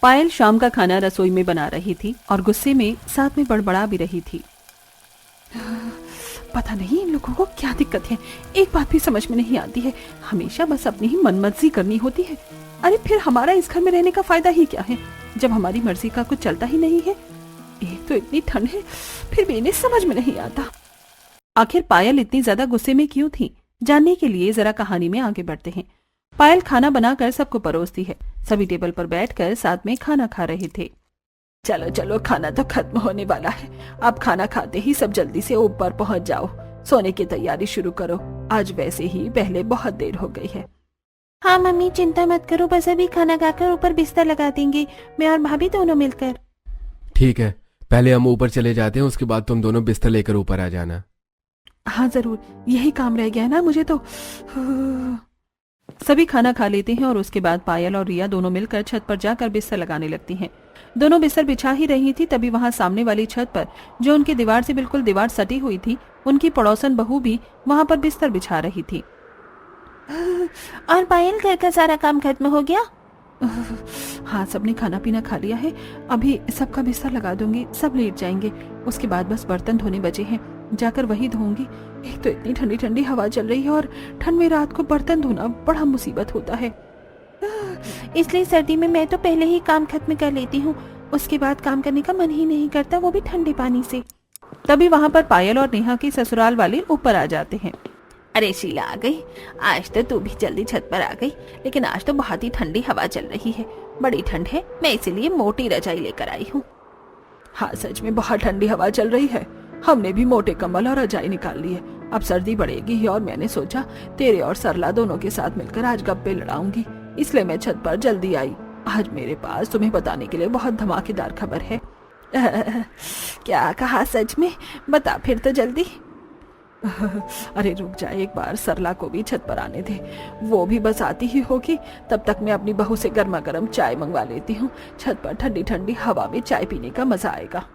पायल शाम का खाना रसोई में बना रही थी और गुस्से में साथ में बड़बड़ा भी रही थी। पता नहीं इन लोगों को क्या दिक्कत है, एक बात भी समझ में नहीं आती है, हमेशा बस अपनी ही मनमर्जी करनी होती है। अरे फिर हमारा इस घर में रहने का फायदा ही क्या है जब हमारी मर्जी का कुछ चलता ही नहीं है। एक तो इतनी ठंड है, फिर भी इन्हें समझ में नहीं आता। आखिर पायल इतनी ज्यादा गुस्से में क्यों थी, जानने के लिए जरा कहानी में आगे बढ़ते हैं। पायल खाना बनाकर सबको परोसती है। सभी टेबल पर बैठकर साथ में खाना खा रहे थे। चलो चलो, खाना तो खत्म होने वाला है, अब खाना खाते ही सब जल्दी से ऊपर पहुंच जाओ, सोने की तैयारी शुरू करो, आज वैसे ही पहले बहुत देर हो गई है। हाँ मम्मी चिंता मत करो, बस अभी खाना खाकर ऊपर बिस्तर लगा देंगे, मैं और भाभी दोनों मिलकर। ठीक है, पहले हम ऊपर चले जाते हैं, उसके बाद तुम दोनों बिस्तर लेकर ऊपर आ जाना। हाँ जरूर, यही काम रह गया है ना मुझे तो। सभी खाना खा लेते हैं और उसके बाद पायल और रिया दोनों मिलकर छत पर जाकर बिस्तर लगाने लगती हैं। दोनों बिस्तर बिछा ही रही थी, तभी वहां सामने वाली छत पर, जो उनकी दीवार से बिल्कुल दीवार सटी हुई थी, उनकी पड़ोसन बहू भी वहां पर बिस्तर बिछा रही थी। और पायल, घर का सारा काम खत्म हो गया? हाँ, सबने खाना पीना खा लिया है, अभी सबका बिस्तर लगा दूंगी, सब लेट जाएंगे, उसके बाद बस बर्तन धोने बचे हैं, जाकर वही धोऊंगी। एक तो इतनी ठंडी ठंडी हवा चल रही है और ठंड में रात को बर्तन धोना बड़ा मुसीबत होता है। इसलिए सर्दी में मैं तो पहले ही काम खत्म कर लेती हूँ, उसके बाद काम करने का मन ही नहीं करता, वो भी ठंडे पानी से। तभी वहाँ पर पायल और नेहा के ससुराल वाले ऊपर आ जाते हैं। अरे शीला आ गई, आज तो तू भी जल्दी छत पर आ गई, लेकिन आज तो बहुत ही ठंडी हवा चल रही है, बड़ी ठंड है, मैं इसीलिए मोटी रजाई लेकर आई हूँ। हाँ सच में बहुत ठंडी हवा चल रही है, हमने भी मोटे कंबल और रजाई निकाल ली है, अब सर्दी बढ़ेगी और मैंने सोचा तेरे और सरला दोनों के साथ मिलकर आज गप्पे लड़ाऊंगी, इसलिए मैं छत पर जल्दी आई। आज मेरे पास तुम्हें बताने के लिए बहुत धमाकेदार खबर है। क्या कहा, सच में? बता फिर तो जल्दी। अरे रुक जा, एक बार सरला को भी छत पर आने दे, वो भी बस आती ही होगी, तब तक मैं अपनी बहू से गर्मा गर्म चाय मंगवा लेती हूँ, छत पर ठंडी ठंडी हवा में चाय पीने का मजा आएगा।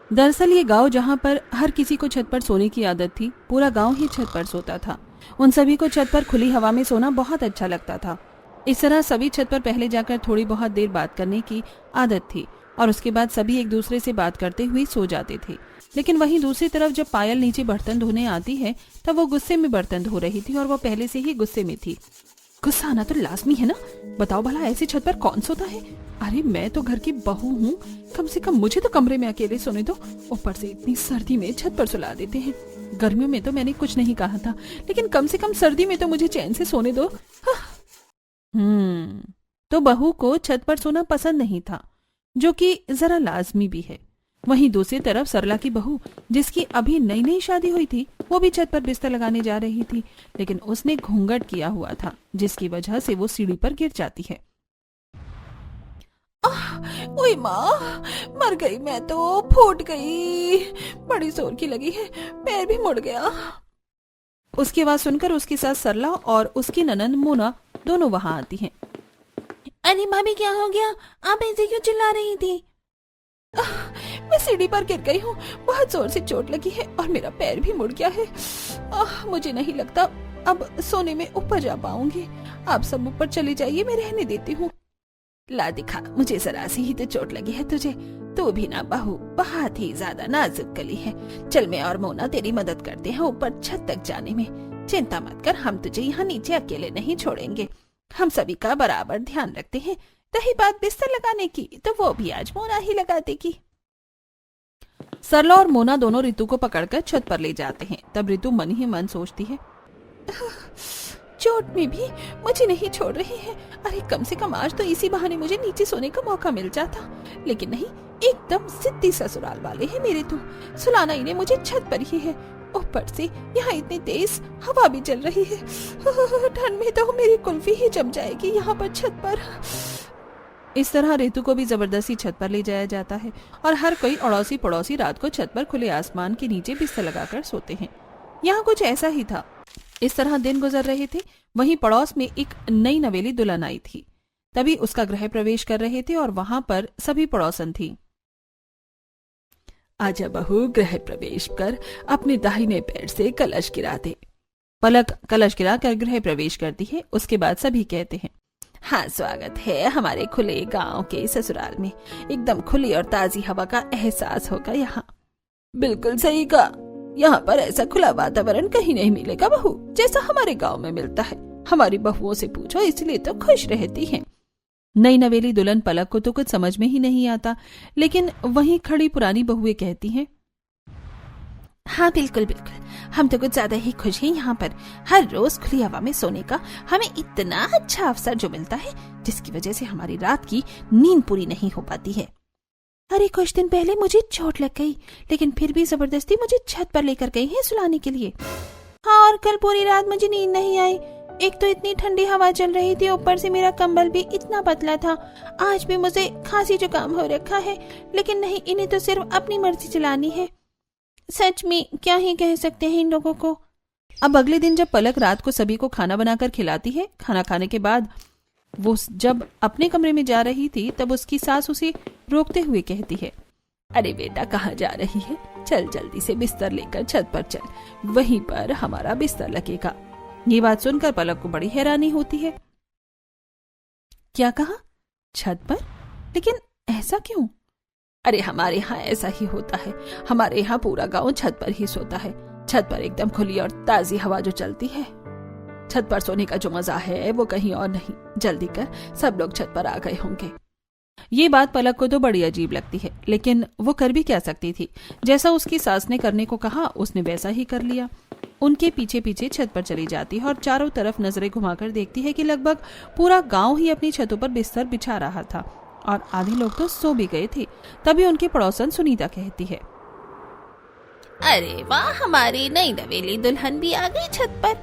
दरअसल ये गांव जहाँ पर हर किसी को छत पर सोने की आदत थी, पूरा गांव ही छत पर सोता था। उन सभी को छत पर खुली हवा में सोना बहुत अच्छा लगता था। इस तरह सभी छत पर पहले जाकर थोड़ी बहुत देर बात करने की आदत थी और उसके बाद सभी एक दूसरे से बात करते हुए सो जाते थे। लेकिन वहीं दूसरी तरफ जब पायल नीचे बर्तन धोने आती है, तब वो गुस्से में बर्तन धो रही थी और वो पहले से ही गुस्से में थी। गुस्सा आना तो लाजमी है ना, बताओ भला ऐसी छत पर कौन सोता है। अरे मैं तो घर की बहू हूँ, कम से कम मुझे तो कमरे में अकेले सोने दो, ऊपर से इतनी सर्दी में छत पर सुला देते हैं। गर्मियों में तो मैंने कुछ नहीं कहा था, लेकिन कम से कम सर्दी में तो मुझे चैन से सोने दो। तो बहू को छत पर सोना पसंद नहीं था, जो कि जरा लाजमी भी है। वहीं दूसरी तरफ सरला की बहू, जिसकी अभी नई नई शादी हुई थी, वो भी छत पर बिस्तर लगाने जा रही थी, लेकिन उसने घूंघट किया हुआ था, जिसकी वजह से वो सीढ़ी पर गिर जाती है। ओए माँ, मर गई मैं तो, फूट गई, बड़ी जोर की लगी है, पैर भी मुड़ गया। उसकी आवाज सुनकर उसकी सास सरला और उसकी ननंद मोना दोनों वहां आती हैं। अरे भाभी क्या हो गया, आप ऐसे क्यों चिल्ला रही थी? मैं सीढ़ी पर गिर गई हूँ, बहुत जोर से चोट लगी है और मेरा पैर भी मुड़ गया है। मुझे नहीं लगता अब सोने में ऊपर जा पाऊंगी, आप सब ऊपर चले जाइए, मैं रहने देती हूँ। ला दिखा, मुझे जरा सी ही तो चोट लगी है तुझे, तू भी ना बहू बहुत ही ज्यादा नाजुक कली है। चल मैं और मोना तेरी मदद करते हैं ऊपर छत तक जाने में, चिंता मत कर, हम तुझे यहाँ नीचे अकेले नहीं छोड़ेंगे, हम सभी का बराबर ध्यान रखते हैं। रही बात बिस्तर लगाने की, तो वो भी आज मोना ही लगा देगी। सरला और मोना दोनों रितु को पकड़कर छत पर ले जाते हैं। तब रितु मन ही मन सोचती है, चोट में भी मुझे नहीं छोड़ रही है, अरे कम से कम आज तो इसी बहाने मुझे नीचे सोने का मौका मिल जाता, लेकिन नहीं, एकदम सिद्धि ससुराल वाले हैं मेरे तो, सुलाना इन्हें मुझे छत पर ही है, ऊपर से यहाँ इतनी तेज हवा भी चल रही है, ठंड में तो मेरी कुल्फी ही जम जाएगी यहाँ पर छत पर। इस तरह रितु को भी जबरदस्ती छत पर ले जाया जाता है और हर कोई अड़ोसी पड़ोसी रात को छत पर खुले आसमान के नीचे बिस्तर लगाकर सोते हैं। यहाँ कुछ ऐसा ही था। इस तरह दिन गुजर रहे थे। वहीं पड़ोस में एक नई नवेली दुल्हन आई थी। तभी उसका गृह प्रवेश कर रहे थे और वहां पर सभी पड़ोसन थी। आजा बहू, गृह प्रवेश कर, अपने दाहिने पैर से कलश गिरा दे। पलक कलश गिरा कर गृह प्रवेश करती है। उसके बाद सभी कहते हैं, हाँ, स्वागत है हमारे खुले गांव के ससुराल में। एकदम खुली और ताजी हवा का एहसास होगा यहाँ। बिल्कुल सही कहा, यहाँ पर ऐसा खुला वातावरण कहीं नहीं मिलेगा बहू, जैसा हमारे गांव में मिलता है। हमारी बहुओं से पूछो, इसलिए तो खुश रहती हैं। नई नवेली दुल्हन पलक को तो कुछ समझ में ही नहीं आता, लेकिन वहीं खड़ी पुरानी बहुएं कहती हैं, हाँ बिल्कुल बिल्कुल, हम तो कुछ ज्यादा ही खुश हैं यहाँ पर। हर रोज खुली हवा में सोने का हमें इतना अच्छा अवसर जो मिलता है, जिसकी वजह से हमारी रात की नींद पूरी नहीं हो पाती है। अरे कुछ दिन पहले मुझे चोट लग गई, लेकिन फिर भी जबरदस्ती मुझे छत पर लेकर गई है सुलाने के लिए। हाँ, और कल पूरी रात मुझे नींद नहीं आई। एक तो इतनी ठंडी हवा चल रही थी, ऊपर से मेरा कंबल भी इतना पतला था। आज भी मुझे खांसी जुकाम हो रखा है, लेकिन नहीं, इन्हें तो सिर्फ अपनी मर्जी चलानी है। सच में क्या ही कह सकते हैं इन लोगों को। अब अगले दिन जब पलक रात को सभी को खाना बनाकर खिलाती है, खाना खाने के बाद वो जब अपने कमरे में जा रही थी, तब उसकी सास उसे रोकते हुए कहती है, अरे बेटा, कहाँ जा रही है? चल जल्दी से बिस्तर लेकर छत पर चल, वहीं पर हमारा बिस्तर लगेगा। ये बात सुनकर पलक को बड़ी हैरानी होती है। क्या कहा? छत पर? लेकिन ऐसा क्यों? अरे हमारे यहाँ ऐसा ही होता है। हमारे यहाँ पूरा गांव छत पर ही सोता है। छत पर एकदम खुली और ताजी हवा जो चलती है, छत पर सोने का जो मजा है वो कहीं और नहीं। जल्दी कर, सब लोग छत पर आ गए होंगे। ये बात पलक को तो बड़ी अजीब लगती है, लेकिन वो कर भी क्या सकती थी। जैसा उसकी सास ने करने को कहा, उसने वैसा ही कर लिया। उनके पीछे पीछे छत पर चली जाती है और चारों तरफ नजरें घुमाकर देखती है कि लगभग पूरा गांव ही अपनी छतों पर बिस्तर बिछा रहा था और आधे लोग तो सो भी गए थे। तभी उनकी पड़ोसन सुनीता कहती है, अरे वाह, हमारी नई नवेली दुल्हन भी आ गई छत पर।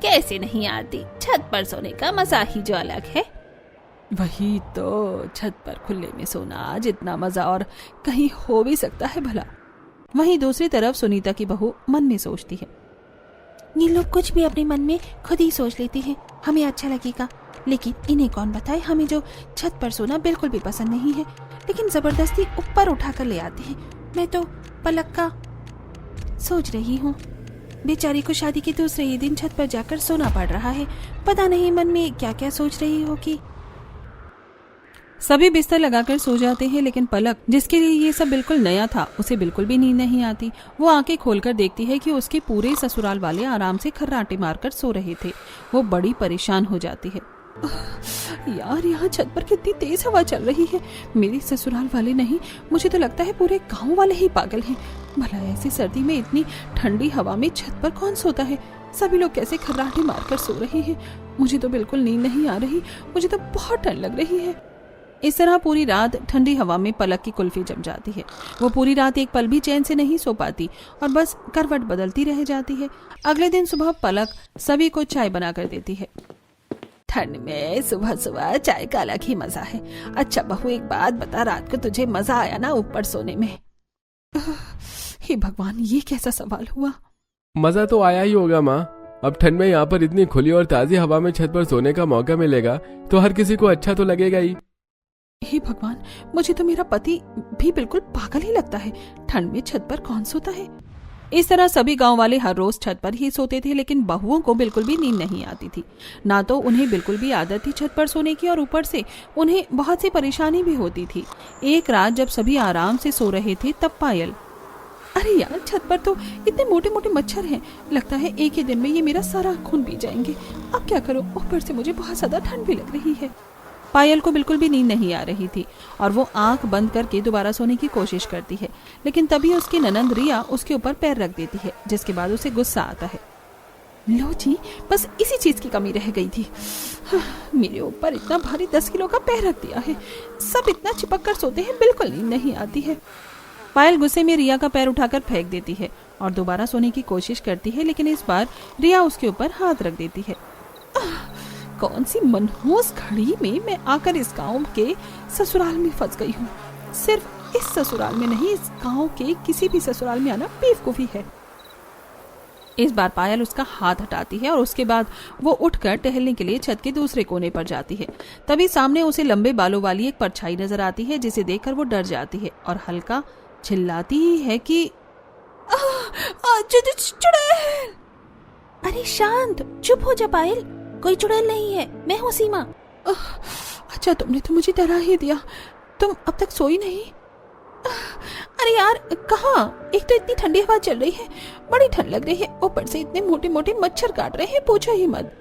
कैसे नहीं आती? छत पर सोने का मजा ही जो अलग है। वही तो, छत पर खुले में सोना जितना मजा और कहीं हो भी सकता है भला। वहीं दूसरी तरफ सुनीता की बहू मन में सोचती है, ये लोग कुछ भी अपने मन में खुद ही सोच लेती हैं, हमें अच्छा लगेगा। लेकिन इन्हें कौन बताए, हमें जो छत पर सोना बिल्कुल भी पसंद नहीं है, लेकिन जबरदस्ती ऊपर उठाकर ले आते हैं। मैं तो पलक का सोच रही हूँ, बेचारी को शादी के दूसरे ही दिन छत पर जाकर सोना पड़ रहा है। पता नहीं मन में क्या क्या सोच रही होगी। सभी बिस्तर लगाकर सो जाते हैं, लेकिन पलक, जिसके लिए ये सब बिल्कुल नया था, उसे बिल्कुल भी नींद नहीं आती। वो आंखें खोलकर देखती है कि उसके पूरे ससुराल वाले आराम से खर्राटे मारकर सो रहे थे। वो बड़ी परेशान हो जाती है। यार, यहाँ छत पर कितनी तेज हवा चल रही है। मेरे ससुराल वाले नहीं, मुझे तो लगता है पूरे गांव वाले ही पागल हैं। भला ऐसी सर्दी में इतनी ठंडी हवा में छत पर कौन सोता है? सभी लोग कैसे खर्राटे मारकर सो रहे हैं? मुझे तो बिल्कुल नींद नहीं आ रही, मुझे तो बहुत ठंड लग रही है। इस तरह पूरी रात ठंडी हवा में पलक की कुल्फी जम जाती है। वो पूरी रात एक पल भी चैन से नहीं सो पाती और बस करवट बदलती रह जाती है। अगले दिन सुबह पलक सभी को चाय बनाकर देती है। ठंड में सुबह सुबह चाय का अलग ही मजा है। अच्छा बहू, एक बात बता, रात को तुझे मजा आया ना ऊपर सोने में? हे भगवान, ये कैसा सवाल हुआ? मजा तो आया ही होगा माँ। अब ठंड में यहाँ पर इतनी खुली और ताजी हवा में छत पर सोने का मौका मिलेगा तो हर किसी को अच्छा तो लगेगा ही। हे भगवान, मुझे तो मेरा पति भी बिल्कुल पागल ही लगता है। ठंड में छत पर कौन सोता है? इस तरह सभी गांव वाले हर रोज छत पर ही सोते थे, लेकिन बहुओं को बिल्कुल भी नींद नहीं आती थी। ना तो उन्हें बिल्कुल भी आदत थी छत पर सोने की, और ऊपर से उन्हें बहुत सी परेशानी भी होती थी। एक रात जब सभी आराम से सो रहे थे, तब पायल, अरे यार, छत पर तो इतने मोटे मोटे मच्छर हैं, लगता है एक ही दिन में ये मेरा सारा खून पी जाएंगे। अब क्या करूं? ऊपर से मुझे बहुत ज्यादा ठंड भी लग रही है। पायल को बिल्कुल भी नींद नहीं आ रही थी और वो आंख बंद करके दोबारा सोने की कोशिश करती है, लेकिन तभी उसकी ननंद रिया उसके ऊपर पैर रख देती है, जिसके बाद उसे गुस्सा आता है। लो जी, बस इसी चीज की कमी रह गई थी। मेरे ऊपर इतना भारी 10 किलो का पैर रख दिया है। सब इतना चिपक कर सोते हैं, बिल्कुल नींद नहीं आती है। पायल गुस्से में रिया का पैर उठाकर फेंक देती है और दोबारा सोने की कोशिश करती है, लेकिन इस बार रिया उसके ऊपर हाथ रख देती है। कौन सी मनहूस घड़ी में मैं आकर इस गांव के ससुराल में फंस गई हूँ। सिर्फ इस ससुराल में नहीं, इस गांव के किसी भी ससुराल में आना बेवकूफी है। इस बार पायल उसका हाथ हटाती है और उसके बाद वो उठकर टहलने के लिए छत के दूसरे कोने पर जाती है। तभी सामने उसे लंबे बालों वाली एक परछाई नजर आती है, जिसे देखकर वो डर जाती है और हल्का चिल्लाती ही है कि चुड़ैल। अरे शांत, चुप हो जा पायल, कोई चुड़ैल नहीं है, मैं हूँ सीमा। अच्छा तुमने तो मुझे डरा ही दिया। तुम अब तक सोई नहीं? अरे यार कहाँ, एक तो इतनी ठंडी हवा चल रही है, बड़ी ठंड लग रही है, ऊपर से इतने मोटे मोटे मच्छर काट रहे हैं, पूछो ही मत।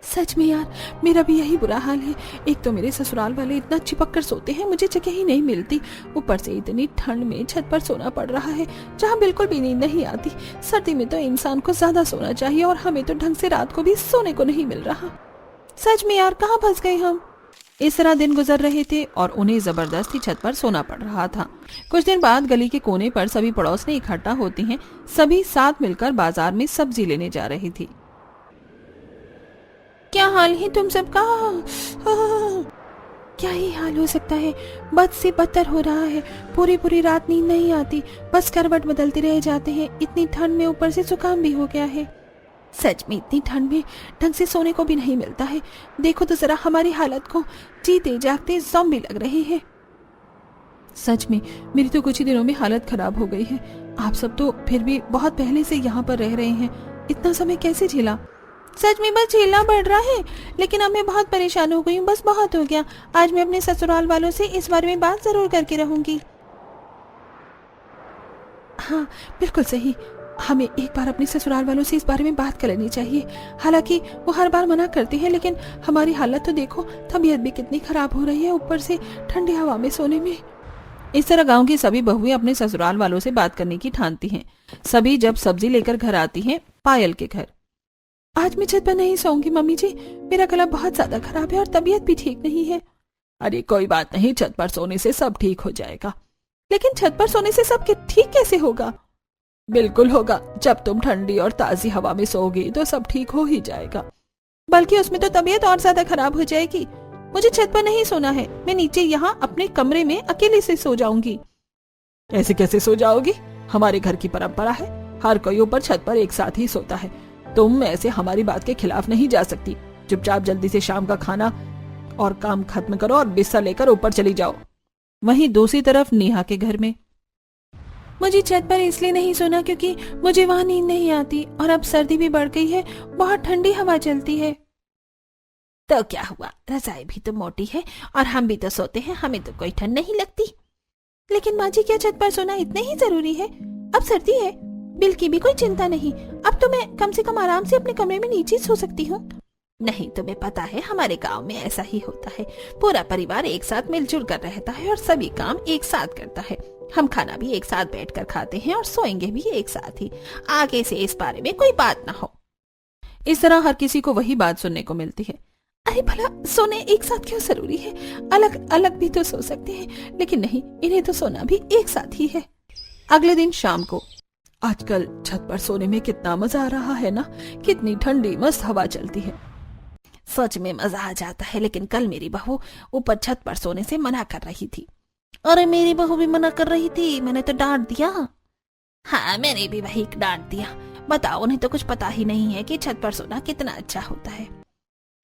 सच में यार मेरा भी यही बुरा हाल है। एक तो मेरे ससुराल वाले इतना चिपक कर सोते हैं, मुझे जगह ही नहीं मिलती। ऊपर से इतनी ठंड में छत पर सोना पड़ रहा है जहाँ बिल्कुल भी नींद नहीं आती। सर्दी में तो इंसान को ज्यादा सोना चाहिए और हमें तो ढंग से रात को भी सोने को नहीं मिल रहा। सच में यार कहाँ फंस गए हम। इस तरह दिन गुजर रहे थे और उन्हें जबरदस्ती छत पर सोना पड़ रहा था। कुछ दिन बाद गली के कोने पर सभी पड़ोसनी इकट्ठा होती हैं। सभी साथ मिलकर बाजार में सब्जी लेने जा रही थी। क्या हाल है तुम सबका? क्या ही हाल हो सकता है, बद से बदतर हो रहा है। पूरी पूरी रात नींद नहीं आती, बस करवट बदलते रह जाते हैं। इतनी ठंड में ऊपर से जुकाम भी हो गया है। सच में इतनी ठंड में ढंग से सोने को भी नहीं मिलता है। देखो तो जरा हमारी हालत को, जीते जागते ज़ॉम्बी लग रहे हैं। सच में मेरी तो कुछ ही दिनों में हालत खराब हो गई है। आप सब तो फिर भी बहुत पहले से यहाँ पर रह रहे हैं, इतना समय कैसे झेला? सच में बस झेलना पड़ रहा है, लेकिन अब मैं बहुत परेशान हो गई हूँ। बस बहुत हो गया। आज मैं अपने ससुराल वालों से इस बारे में बात जरूर करके रहूंगी। हाँ बिल्कुल सही, हमें एक बार अपने ससुराल वालों से इस बारे में बात कर लेनी चाहिए। हालांकि वो हर बार मना करते हैं, लेकिन हमारी हालत तो देखो, तबीयत भी कितनी खराब हो रही है, ऊपर से ठंडी हवा में सोने में। इस तरह गांव की सभी बहुएं अपने ससुराल वालों से बात करने की ठानती हैं। सभी जब सब्जी लेकर घर आती हैं पायल के घर। आज मैं छत पर नहीं सोऊंगी मम्मी जी, मेरा गला बहुत ज्यादा खराब है और तबीयत भी ठीक नहीं है। अरे कोई बात नहीं, छत पर सोने से सब ठीक हो जाएगा। लेकिन छत पर सोने से सब ठीक कैसे होगा? बिल्कुल होगा, जब तुम ठंडी और ताजी हवा में सोओगी तो सब ठीक हो ही जाएगा। बल्कि उसमें तो तबीयत और ज्यादा खराब हो जाएगी। मुझे छत पर नहीं सोना है, मैं नीचे यहाँ अपने कमरे में अकेले से सो जाऊंगी। ऐसे कैसे सो जाओगी? हमारे घर की परंपरा है, हर कोई ऊपर छत पर एक साथ ही सोता है। तुम ऐसे हमारी बात के खिलाफ नहीं जा सकती। चुपचाप जल्दी से शाम का खाना और काम खत्म करो और बिस्तर लेकर ऊपर चली जाओ। वहीं दूसरी तरफ नेहा के घर में, मुझे छत पर इसलिए नहीं सोना क्योंकि मुझे वहां नींद नहीं आती और अब सर्दी भी बढ़ गई है, बहुत ठंडी हवा चलती है। तो क्या हुआ, रजाई भी तो मोटी है और हम भी तो सोते हैं, हमें तो कोई ठंड नहीं लगती। लेकिन माँ जी क्या छत पर सोना इतना ही जरूरी है? अब सर्दी है, बिल की भी कोई चिंता नहीं। अब तो मैं कम से कम आराम से अपने कमरे में नीचे सो सकती हूँ। नहीं, तुम्हें पता है हमारे गांव में ऐसा ही होता है। पूरा परिवार एक साथ मिलजुल कर रहता है और सभी काम एक साथ करता है। हम खाना भी एक साथ बैठकर खाते हैं और सोएंगे भी एक साथ ही। आगे से इस बारे में कोई बात ना हो। इस तरह हर किसी को वही बात सुनने को मिलती है। अरे भला सोने एक साथ क्यों जरूरी है? अलग अलग भी तो सो सकते हैं, लेकिन नहीं, इन्हें तो सोना भी एक साथ ही है। अगले दिन शाम को, आजकल छत पर सोने में कितना मजा आ रहा है ना, कितनी ठंडी मस्त हवा चलती है। सच में मजा आ जाता है, लेकिन कल मेरी बहू ऊपर छत पर सोने से मना कर रही थी। अरे मेरी बहू भी मना कर रही थी, मैंने तो डांट दिया। हाँ मैंने भी वही डांट दिया। बताओ, उन्हें तो कुछ पता ही नहीं है कि छत पर सोना कितना अच्छा होता है।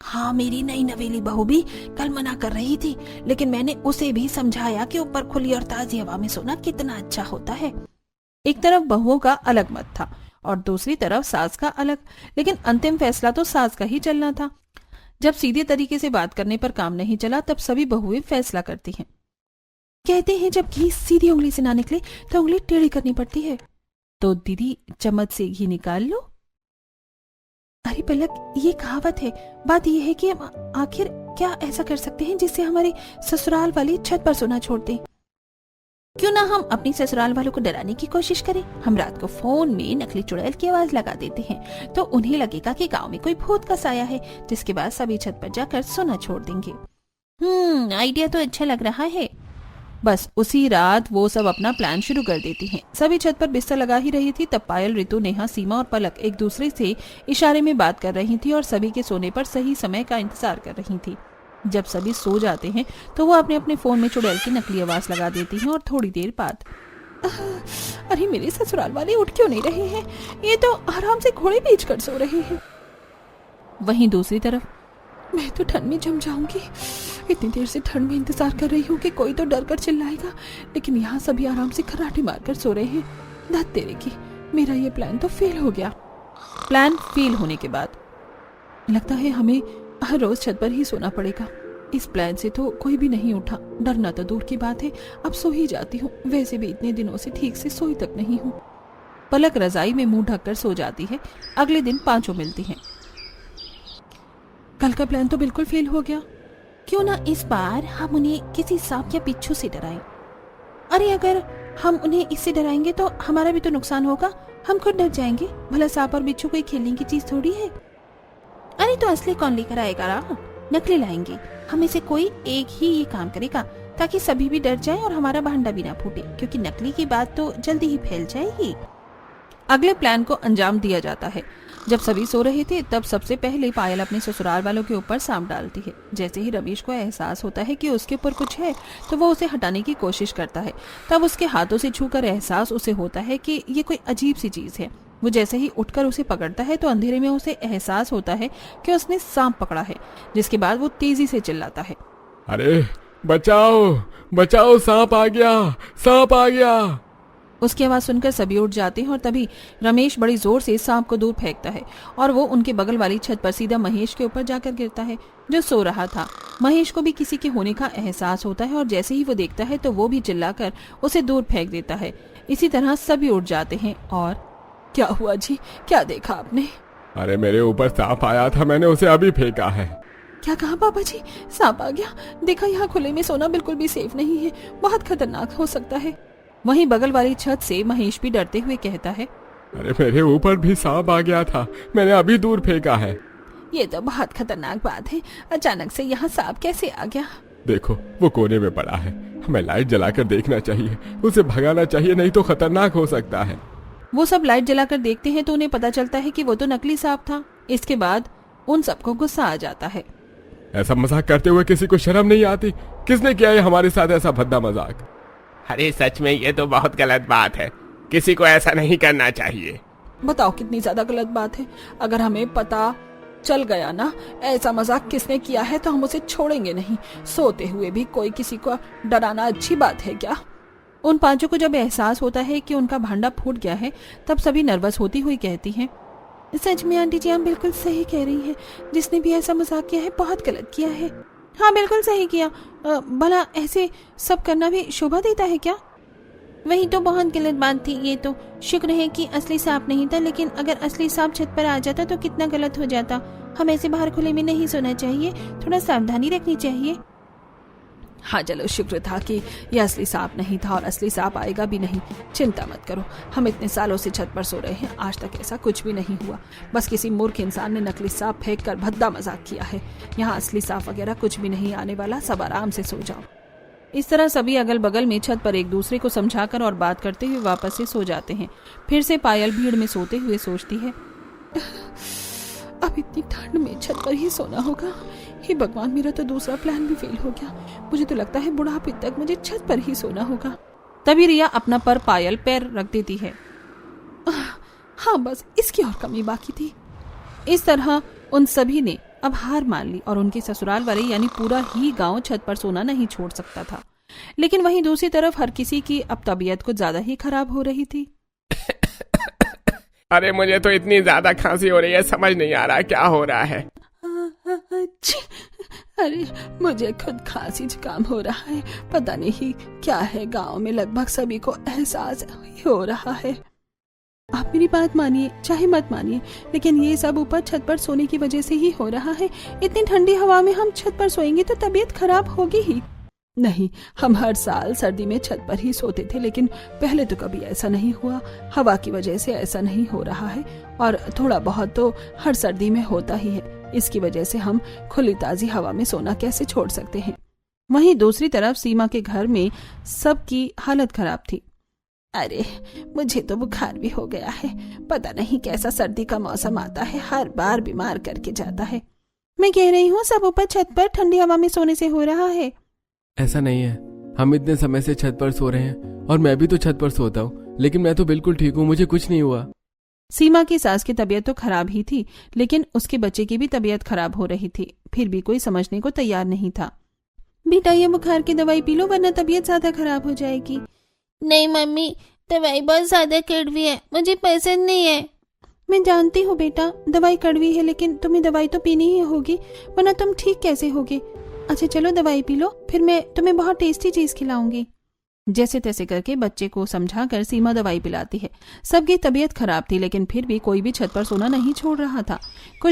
हाँ मेरी नई नवेली बहू भी कल मना कर रही थी, लेकिन मैंने उसे भी समझाया कि ऊपर खुली और ताजी हवा में सोना कितना अच्छा होता है। एक तरफ बहुओं का अलग मत था और दूसरी तरफ सास का अलग, लेकिन अंतिम फैसला तो सास का ही चलना था। जब सीधे तरीके से बात करने पर काम नहीं चला, तब सभी बहुएं फैसला करती हैं। कहते हैं जब घी सीधी उंगली से ना निकले तो उंगली टेढ़ी करनी पड़ती है। तो दीदी चम्मच से घी निकाल लो। अरे पलक, ये कहावत है। बात यह है कि हम आखिर क्या ऐसा कर सकते हैं जिससे हमारे ससुराल वाले छत पर सोना छोड़ दें? क्यों ना हम अपनी ससुराल वालों को डराने की कोशिश करें। हम रात को फोन में नकली चुड़ैल की आवाज लगा देते हैं, तो उन्हें लगेगा कि गांव में कोई भूत का साया है, जिसके बाद सभी छत पर जाकर सोना छोड़ देंगे। आइडिया तो अच्छा लग रहा है। बस उसी रात वो सब अपना प्लान शुरू कर देती हैं। सभी छत पर बिस्तर लगा ही रही थी, तब पायल, ऋतु, नेहा, सीमा और पलक एक दूसरे से इशारे में बात कर रही थी और सभी के सोने पर सही समय का इंतजार कर रही थी। जब सभी सो जाते हैं तो वो अपने अपने फोन में चुड़ैल की नकली आवाज लगा देती हैं और थोड़ी देर बाद, अरे मेरे ससुराल वाले उठ क्यों नहीं रहे हैं? ये तो आराम से घोड़े बेच कर सो रहे हैं। वहीं दूसरी तरफ, मैं तो ठंड में जम जाऊंगी। इतनी देर से ठंड में इंतजार कर रही हूँ कि कोई तो डर कर चिल्लाएगा, लेकिन यहाँ सभी आराम से खर्राटे मारकर सो रहे हैं। धत तेरे की, मेरा ये प्लान तो फेल हो गया। प्लान फेल होने के बाद लगता है हमें हर रोज छत पर ही सोना पड़ेगा। इस प्लान से तो कोई भी नहीं उठा। डरना तो दूर की बात है, अब सो ही जाती हूँ। वैसे भी इतने दिनों से ठीक से सोई तक नहीं हूँ। पलक रजाई में मुंह ढककर सो जाती है। अगले दिन पांचों मिलती हैं। कल का प्लान तो बिल्कुल फेल हो गया। क्यों ना इस बार हम उन्हें किसी सांप या बिच्छू से डराएं। अरे अगर हम उन्हें इससे डराएंगे तो हमारा भी तो नुकसान होगा। हम खुद डर जाएंगे। भला सांप और बिच्छू कोई खेलने की चीज थोड़ी है। अरे तो असली कौन लेकर आएगा रा? नकली लाएंगे। हम में से कोई एक ही ये काम करेगा ताकि सभी भी डर जाएं और हमारा भांडा भी ना फूटे, क्योंकि नकली की बात तो जल्दी ही फैल जाएगी। अगले प्लान को अंजाम दिया जाता है। जब सभी सो रहे थे तब सबसे पहले पायल अपने ससुराल वालों के ऊपर सांप डालती है। जैसे ही रमेश को एहसास होता है कि उसके ऊपर कुछ है तो वो उसे हटाने की कोशिश करता है। तब उसके हाथों से छूकर एहसास उसे होता है कि ये कोई अजीब सी चीज है। वो जैसे ही उठकर उसे पकड़ता है तो अंधेरे में उसे एहसास होता है कि उसने सांप पकड़ा है। जिसके बाद वो तेजी से चिल्लाता है, अरे बचाओ बचाओ, सांप आ गया, सांप आ गया। उसकी आवाज सुनकर सभी उठ जाते हैं और तभी रमेश बड़ी जोर से सांप को दूर फेंकता है और वो उनके बगल वाली छत पर सीधा महेश के ऊपर जाकर गिरता है, जो सो रहा था। महेश को भी किसी के होने का एहसास होता है और जैसे ही वो देखता है तो वो भी चिल्लाकर उसे दूर फेंक देता है। इसी तरह सभी उठ जाते हैं। और क्या हुआ जी, क्या देखा आपने? अरे मेरे ऊपर सांप आया था, मैंने उसे अभी फेंका है। क्या कहा पापा जी? सांप आ गया? देखा, यहाँ खुले में सोना बिल्कुल भी सेफ नहीं है, बहुत खतरनाक हो सकता है। वहीं बगल वाली छत से महेश भी डरते हुए कहता है, अरे मेरे ऊपर भी सांप आ गया था, मैंने अभी दूर फेंका है। ये तो बहुत खतरनाक बात है, अचानक से यहाँ सांप कैसे आ गया? देखो वो कोने में पड़ा है, हमें लाइट जलाकर देखना चाहिए, उसे भगाना चाहिए, नहीं तो खतरनाक हो सकता है। वो सब लाइट जलाकर देखते हैं तो उन्हें पता चलता है कि वो तो नकली सांप था। इसके बाद उन सबको गुस्सा आ जाता है। ऐसा मजाक करते हुए किसी को शर्म नहीं आती? किसने किया है हमारे साथ ऐसा भद्दा मजाक? अरे सच में ये तो बहुत गलत बात है, किसी को ऐसा नहीं करना चाहिए। बताओ कितनी ज्यादा गलत बात है। अगर हमें पता चल गया ना ऐसा मजाक किसने किया है तो हम उसे छोड़ेंगे नहीं। सोते हुए भी कोई किसी को डराना अच्छी बात है क्या? उन पांचों को जब एहसास होता है कि उनका भांडा फूट गया है तब सभी नर्वस होती हुई कहती हैं, सच में आंटी जी, हम बिल्कुल सही कह रही हैं। जिसने भी ऐसा मजाक किया है बहुत गलत किया है। हाँ बिल्कुल सही किया। भला ऐसे सब करना भी शोभा देता है क्या? वही तो बहुत गलत बात थी। ये तो शुक्र है कि असली सांप नहीं था, लेकिन अगर असली सांप छत पर आ जाता तो कितना गलत हो जाता। हमें ऐसे बाहर खुले में नहीं सोना चाहिए, थोड़ा सावधानी रखनी चाहिए। हाँ चलो, शुक्र था कि यह असली सांप नहीं था और असली सांप आएगा भी नहीं। चिंता मत करो, हम इतने सालों से छत पर सो रहे हैं, आज तक ऐसा कुछ भी नहीं हुआ। बस किसी मूर्ख इंसान ने नकली सांप फेंक कर भद्दा मजाक किया है। यहाँ असली सांप वगैरह कुछ भी नहीं आने वाला, सब आराम से सो जाओ। इस तरह सभी अगल बगल में छत पर एक दूसरे को समझाकर और बात करते हुए वापस से सो जाते हैं। फिर से पायल भीड़ में सोते हुए सोचती है, अब इतनी ठंड में छत पर ही सोना होगा। हे भगवान, मेरा तो दूसरा प्लान भी फेल हो गया। मुझे तो लगता है बुढ़ापे तक मुझे छत पर ही सोना होगा। तभी रिया अपना पर पायल पैर रख देती है। हाँ बस इसकी और कमी बाकी थी। इस तरह उन सभी ने अब हार मान ली और उनके ससुराल वाले यानी पूरा ही गांव छत पर सोना नहीं छोड़ सकता था। लेकिन वहीं दूसरी तरफ हर किसी की अब तबीयत कुछ ज्यादा ही खराब हो रही थी। अरे मुझे तो इतनी ज्यादा खांसी हो रही है, समझ नहीं आ रहा क्या हो रहा है। अरे मुझे खुद खांसी जुकाम हो रहा है, पता नहीं क्या है। गांव में लगभग सभी को एहसास हो रहा है। आप मेरी बात मानिए चाहे मत मानिए, लेकिन ये सब ऊपर छत पर सोने की वजह से ही हो रहा है। इतनी ठंडी हवा में हम छत पर सोएंगे तो तबीयत खराब होगी ही। नहीं, हम हर साल सर्दी में छत पर ही सोते थे, लेकिन पहले तो कभी ऐसा नहीं हुआ। हवा की वजह से ऐसा नहीं हो रहा है और थोड़ा बहुत तो हर सर्दी में होता ही है। इसकी वजह से हम खुली ताजी हवा में सोना कैसे छोड़ सकते हैं। वहीं दूसरी तरफ सीमा के घर में सबकी हालत खराब थी। अरे मुझे तो बुखार भी हो गया है, पता नहीं कैसा सर्दी का मौसम आता है, हर बार बीमार करके जाता है। मैं कह रही हूँ सब ऊपर छत पर ठंडी हवा में सोने से हो रहा है। ऐसा नहीं है, हम इतने समय से छत पर सो रहे हैं और मैं भी तो छत पर सोता हूँ, लेकिन मैं तो बिल्कुल ठीक हूँ, मुझे कुछ नहीं हुआ। सीमा की सास की तबीयत तो खराब ही थी, लेकिन उसके बच्चे की भी तबीयत खराब हो रही थी। फिर भी कोई समझने को तैयार नहीं था। बेटा ये बुखार की दवाई पी लो वरना तबीयत ज्यादा खराब हो जाएगी। नहीं मम्मी, दवाई बहुत ज्यादा कड़वी है, मुझे पसंद नहीं है। मैं जानती हूँ बेटा, दवाई कड़वी है, लेकिन तुम्हें दवाई तो पीनी ही होगी, वरना तुम ठीक कैसे होगे। अच्छा चलो दवाई पी लो, फिर मैं तुम्हें बहुत टेस्टी चीज खिलाऊंगी। जैसे तैसे करके बच्चे को समझाकर सीमा दवाई पिलाती है। सबकी तबीयत खराब थी, लेकिन फिर भी कोई भी छत पर सोना नहीं छोड़ रहा था। कुछ